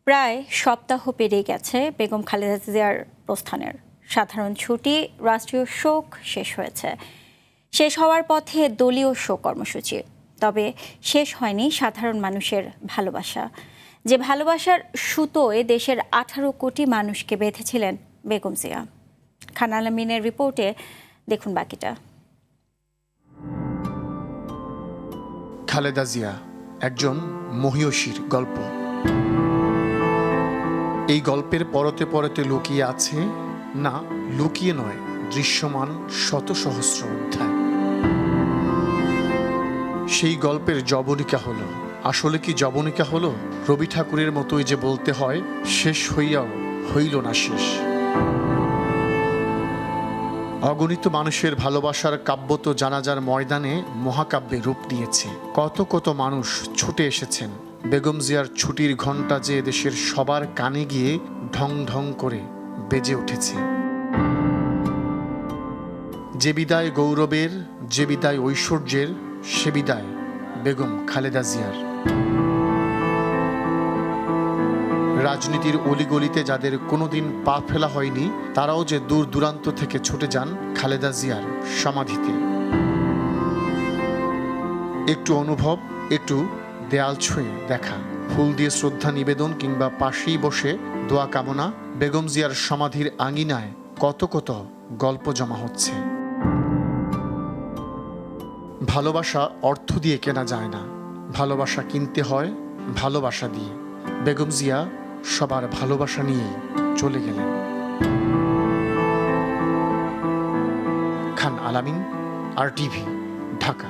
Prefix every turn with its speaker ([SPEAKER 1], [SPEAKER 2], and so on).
[SPEAKER 1] প্রায় সপ্তাহ পেরিয়ে গেছে বেগম খালেদা জিয়ার প্রস্থানের। সাধারণ ছুটি, রাষ্ট্রীয় শোক শেষ হয়েছে। শেষ হওয়ার পথে দলীয় শোক কর্মসূচি। তবে শেষ হয়নি সাধারণ মানুষের ভালোবাসা, যে ভালোবাসার সুতোয় দেশের 18 কোটি মানুষকে বেঁধেছিলেন বেগম জিয়া। খান আলমিনের রিপোর্টে দেখুন বাকিটা।
[SPEAKER 2] খালেদা জিয়া একজন মহিয়সীর গল্প। এই গল্পের পরতে পরতে লুকিয়ে আছে, না লুকিয়ে নয়, দৃশ্যমান শত সহস্র অধ্যায়। সেই গল্পের জবনিকা হলো, আসলে কি জবনিকা হলো? রবি ঠাকুরের মতোই যে বলতে হয়, শেষ হইয়াও হইল না শেষ। অগণিত মানুষের ভালোবাসার কাব্য তো জানাজার ময়দানে মহাকাব্যে রূপ নিয়েছে। কত কত মানুষ ছুটে এসেছেন। বেগম জিয়ার ছুটির ঘণ্টা যে দেশের সবার কানে গিয়ে ঢং ঢং করে বেজে উঠেছে। যে বিদায় গৌরবের, যে বিদায় ঐশ্বর্যের, সে বিদায় বেগম খালেদা জিয়ার। রাজনীতির অলিগলিতে যাদের কোনোদিন পা ফেলা হয়নি, তারাও যে দূর দূরান্ত থেকে ছুটে যান খালেদা জিয়ার সমাধিতে। একটু অনুভব, একটু দেয়াল ছুঁয়ে দেখা, ফুল দিয়ে শ্রদ্ধা নিবেদন কিংবা পাশেই বসে দোয়া কামনা। বেগম জিয়ার সমাধির আঙিনায় কত কত গল্প জমা হচ্ছে। ভালোবাসা অর্থ দিয়ে কেনা যায় না, ভালোবাসা কিনতে হয় ভালোবাসা দিয়ে। বেগম জিয়া সবার ভালোবাসা নিয়েই চলে গেলেন। খান আলামিন, RTV, ঢাকা।